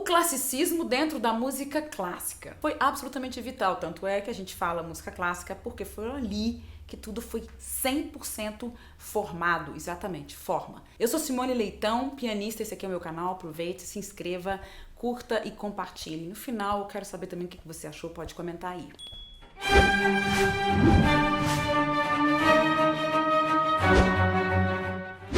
classicismo dentro da música clássica foi absolutamente vital, tanto é que a gente fala música clássica porque foi ali que tudo foi 100% formado, exatamente, forma. Eu sou Simone Leitão, pianista, esse aqui é o meu canal, aproveite, se inscreva, curta e compartilhe. No final eu quero saber também o que você achou, pode comentar aí.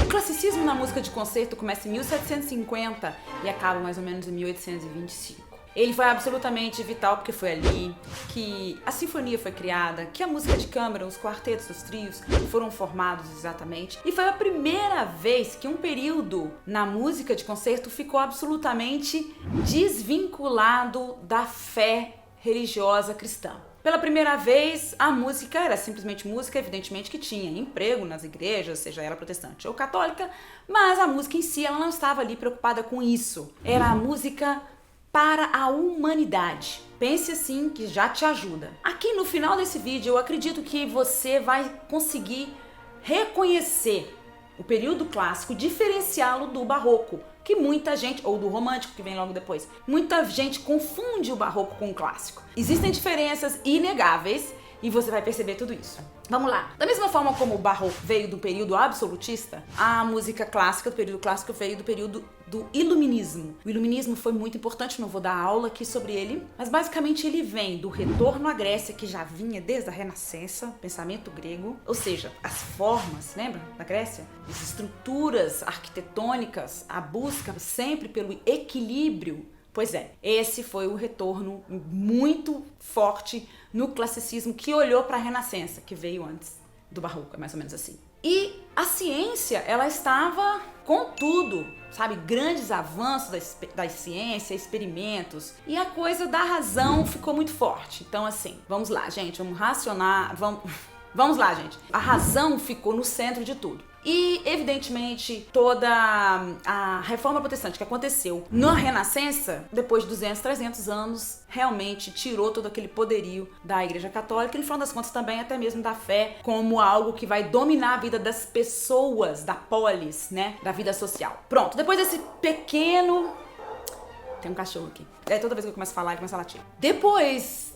O classicismo na música de concerto começa em 1750 e acaba mais ou menos em 1825. Ele foi absolutamente vital porque foi ali que a sinfonia foi criada, que a música de câmara, os quartetos, os trios foram formados exatamente. E foi a primeira vez que um período na música de concerto ficou absolutamente desvinculado da fé religiosa cristã. Pela primeira vez, a música era simplesmente música, evidentemente que tinha emprego nas igrejas, seja ela protestante ou católica, mas a música em si ela não estava ali preocupada com isso. Era a música para a humanidade. Pense assim que já te ajuda. Aqui no final desse vídeo eu acredito que você vai conseguir reconhecer o período clássico, diferenciá-lo do barroco, que muita gente, ou do romântico que vem logo depois, muita gente confunde o barroco com o clássico. Existem diferenças inegáveis e você vai perceber tudo isso. Vamos lá. Da mesma forma como o barroco veio do período absolutista, a música clássica do período clássico veio do período do iluminismo. O iluminismo foi muito importante, não vou dar aula aqui sobre ele, mas basicamente ele vem do retorno à Grécia, que já vinha desde a Renascença, pensamento grego, ou seja, as formas, lembra da Grécia? As estruturas arquitetônicas, a busca sempre pelo equilíbrio. Pois é, esse foi o retorno muito forte no classicismo que olhou para a Renascença, que veio antes do barroco, é mais ou menos assim. E a ciência, ela estava com tudo, sabe? Grandes avanços da ciência, experimentos. E a coisa da razão ficou muito forte. Então, assim, vamos lá, gente, vamos racionar, vamos lá, gente. A razão ficou no centro de tudo. E, evidentemente, toda a reforma protestante que aconteceu na Renascença, depois de 200, 300 anos, realmente tirou todo aquele poderio da Igreja Católica e, no final das contas, também até mesmo da fé, como algo que vai dominar a vida das pessoas, da polis, né, da vida social. Pronto, depois desse pequeno... Tem um cachorro aqui. Toda vez que eu começo a falar, ele começa a latir. Depois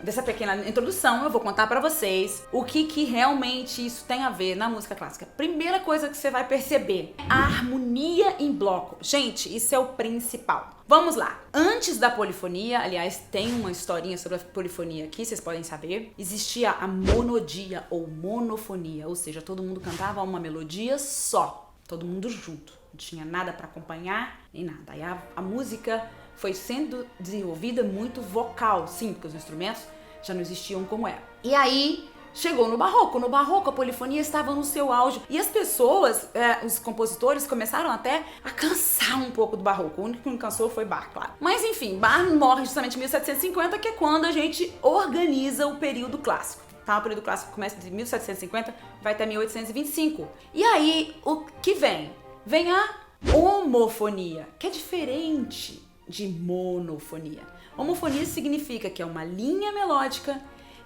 dessa pequena introdução, eu vou contar pra vocês o que realmente isso tem a ver na música clássica. Primeira coisa que você vai perceber, a harmonia em bloco. Gente, isso é o principal. Vamos lá. Antes da polifonia, aliás, tem uma historinha sobre a polifonia aqui, vocês podem saber. Existia a monodia ou monofonia, ou seja, todo mundo cantava uma melodia só, todo mundo junto. Não tinha nada para acompanhar, nem nada. Aí a música foi sendo desenvolvida muito vocal, sim, porque os instrumentos já não existiam como era. E aí chegou no barroco. No barroco a polifonia estava no seu auge. E as pessoas, os compositores começaram até a cansar um pouco do barroco. O único que não cansou foi Bach, claro. Mas enfim, Bach morre justamente em 1750, que é quando a gente organiza o período clássico. Tá? O período clássico começa de 1750, vai até 1825. E aí, o que vem? Vem a homofonia, que é diferente de monofonia. Homofonia significa que é uma linha melódica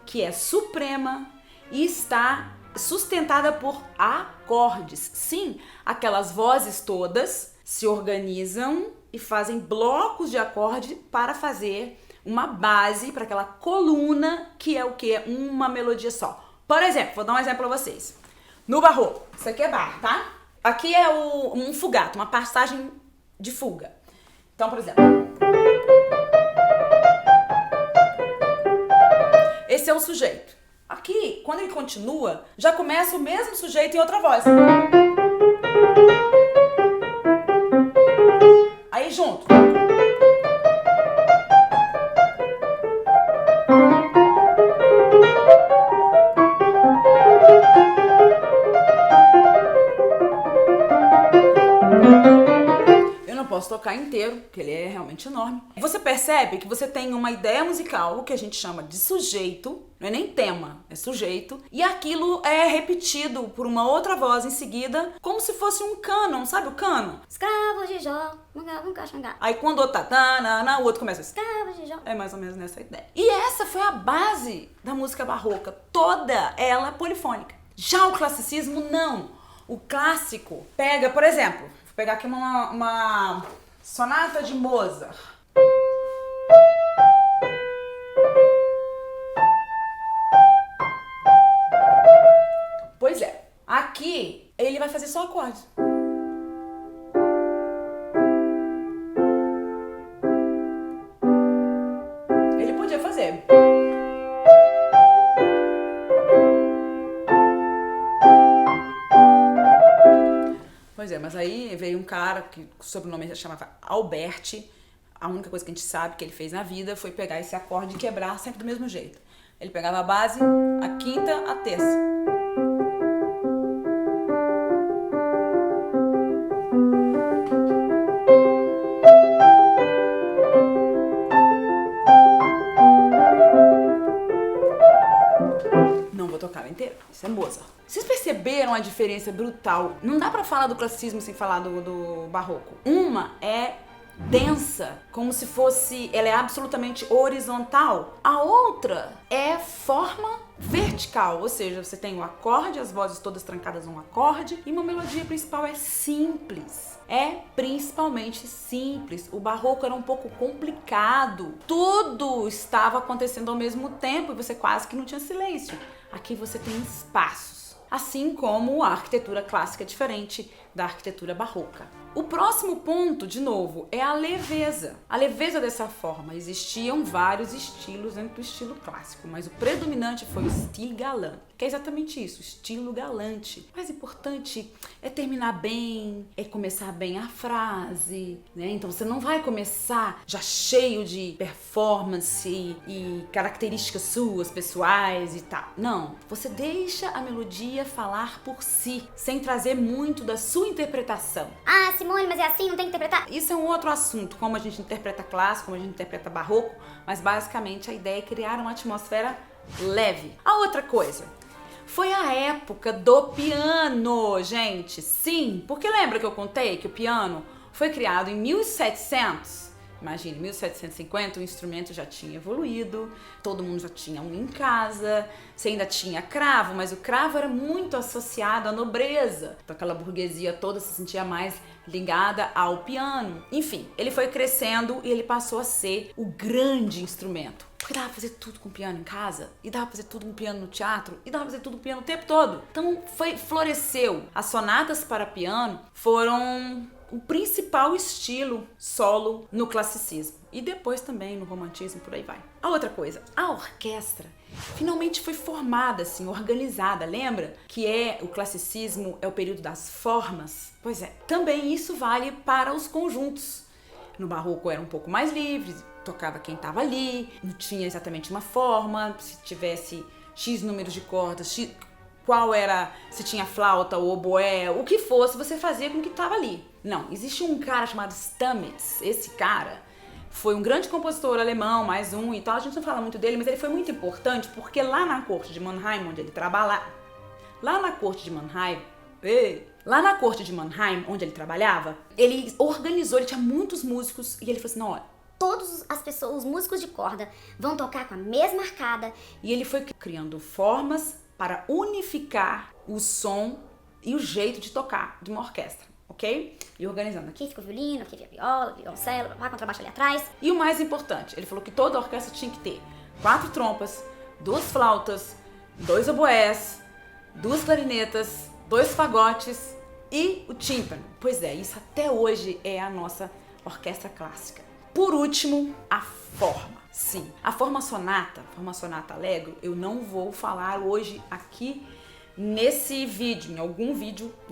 que é suprema e está sustentada por acordes. Sim, aquelas vozes todas se organizam e fazem blocos de acorde para fazer uma base para aquela coluna que é o que? Uma melodia só. Por exemplo, vou dar um exemplo para vocês. No barroco, isso aqui é Bach, tá? Aqui é um fugato, uma passagem de fuga. Então, por exemplo, esse é o sujeito. Aqui, quando ele continua, já começa o mesmo sujeito em outra voz. Aí junto. Posso tocar inteiro, porque ele é realmente enorme. Você percebe que você tem uma ideia musical, o que a gente chama de sujeito, não é nem tema, é sujeito, e aquilo é repetido por uma outra voz em seguida, como se fosse um cânon, sabe o cânon? Escravos de Jó, nunca xangá. Aí quando o outro tá, tanana, o outro começa a... Escravos de Jó. É mais ou menos nessa ideia. E essa foi a base da música barroca, toda ela polifônica. Já o classicismo, não. O clássico pega, por exemplo, vou pegar aqui uma Sonata de Mozart. Pois é, aqui ele vai fazer só acordes. Ele podia fazer. Pois é, mas aí veio um cara que o sobrenome se chamava Alberti. A única coisa que a gente sabe que ele fez na vida foi pegar esse acorde e quebrar sempre do mesmo jeito. Ele pegava a base, a quinta, a terça. Não vou tocar ela inteira, isso é Mozart. Vocês perceberam a diferença brutal? Não dá pra falar do classicismo sem falar do barroco. Uma é densa, como se fosse, ela é absolutamente horizontal. A outra é forma vertical, ou seja, você tem o acorde, as vozes todas trancadas num acorde, e uma melodia principal é simples. É principalmente simples. O barroco era um pouco complicado. Tudo estava acontecendo ao mesmo tempo e você quase que não tinha silêncio. Aqui você tem espaços. Assim como a arquitetura clássica é diferente da arquitetura barroca. O próximo ponto, de novo, é a leveza. A leveza dessa forma. Existiam vários estilos dentro do estilo clássico, mas o predominante foi o style galant, que é exatamente isso, estilo galante. O mais importante é terminar bem, é começar bem a frase, né? Então você não vai começar já cheio de performance e características suas, pessoais e tal. Não, você deixa a melodia falar por si, sem trazer muito da sua interpretação. Ah, Simone, mas é assim, não tem que interpretar? Isso é um outro assunto, como a gente interpreta clássico, como a gente interpreta barroco, mas basicamente a ideia é criar uma atmosfera leve. A outra coisa foi a época do piano, gente. Sim, porque lembra que eu contei que o piano foi criado em 1700? Imagine, 1750 o instrumento já tinha evoluído, todo mundo já tinha um em casa, você ainda tinha cravo, mas o cravo era muito associado à nobreza. Então aquela burguesia toda se sentia mais ligada ao piano. Enfim, ele foi crescendo e ele passou a ser o grande instrumento. Porque dava pra fazer tudo com piano em casa, e dava pra fazer tudo com piano no teatro, e dava pra fazer tudo com piano o tempo todo. Então floresceu. As sonatas para piano foram o principal estilo solo no classicismo. E depois também no romantismo, por aí vai. A outra coisa, a orquestra finalmente foi formada, assim, organizada. Lembra que o classicismo é o período das formas? Pois é, também isso vale para os conjuntos. No barroco era um pouco mais livre, tocava quem estava ali, não tinha exatamente uma forma, se tivesse X números de cordas, qual era, se tinha flauta ou oboé, o que fosse, você fazia com o que estava ali. Não, existe um cara chamado Stamitz. Esse cara foi um grande compositor alemão, mais um e tal, a gente não fala muito dele, mas ele foi muito importante porque lá na corte de Mannheim, onde ele trabalhava, onde ele trabalhava, ele organizou, ele tinha muitos músicos e ele falou assim, não, olha, Todas as pessoas, os músicos de corda, vão tocar com a mesma arcada. E ele foi criando formas para unificar o som e o jeito de tocar de uma orquestra, ok? E organizando aqui. Aqui fica o violino, aqui fica a viola, violoncelo, vai contrabaixo ali atrás. E o mais importante, ele falou que toda orquestra tinha que ter 4 trompas, 2 flautas, 2 oboés, 2 clarinetas, 2 fagotes e o tímpano. Pois é, isso até hoje é a nossa orquestra clássica. Por último, a forma. Sim, a forma sonata allegro, eu não vou falar hoje aqui nesse vídeo. Em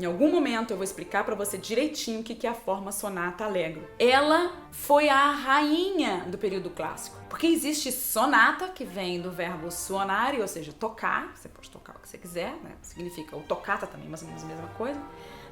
algum momento eu vou explicar para você direitinho o que é a forma sonata allegro. Ela foi a rainha do período clássico, porque existe sonata, que vem do verbo suonare, ou seja, tocar. Você pode tocar o que você quiser, né? Significa o toccata também, mais ou menos a mesma coisa.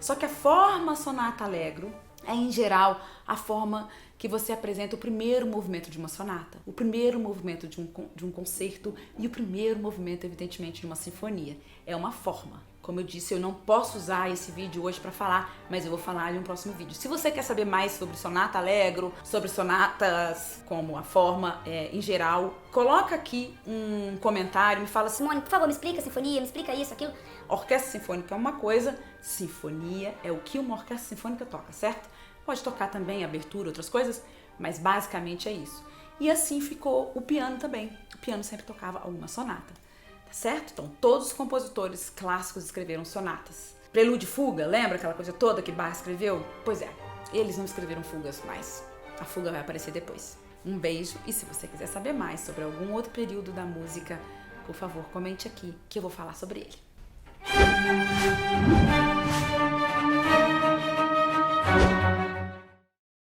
Só que a forma sonata allegro é, em geral, a forma que você apresenta o primeiro movimento de uma sonata, o primeiro movimento de um concerto e o primeiro movimento, evidentemente, de uma sinfonia. É uma forma. Como eu disse, eu não posso usar esse vídeo hoje para falar, mas eu vou falar em um próximo vídeo. Se você quer saber mais sobre sonata allegro, sobre sonatas como a forma em geral, coloca aqui um comentário, me fala assim, Simone, por favor, me explica a sinfonia, me explica isso, aquilo. Orquestra sinfônica é uma coisa, sinfonia é o que uma orquestra sinfônica toca, certo? Pode tocar também abertura, outras coisas, mas basicamente é isso. E assim ficou o piano também. O piano sempre tocava alguma sonata, tá certo? Então todos os compositores clássicos escreveram sonatas. Prelúdio e fuga, lembra aquela coisa toda que Bach escreveu? Pois é, eles não escreveram fugas, mas a fuga vai aparecer depois. Um beijo, e se você quiser saber mais sobre algum outro período da música, por favor, comente aqui que eu vou falar sobre ele.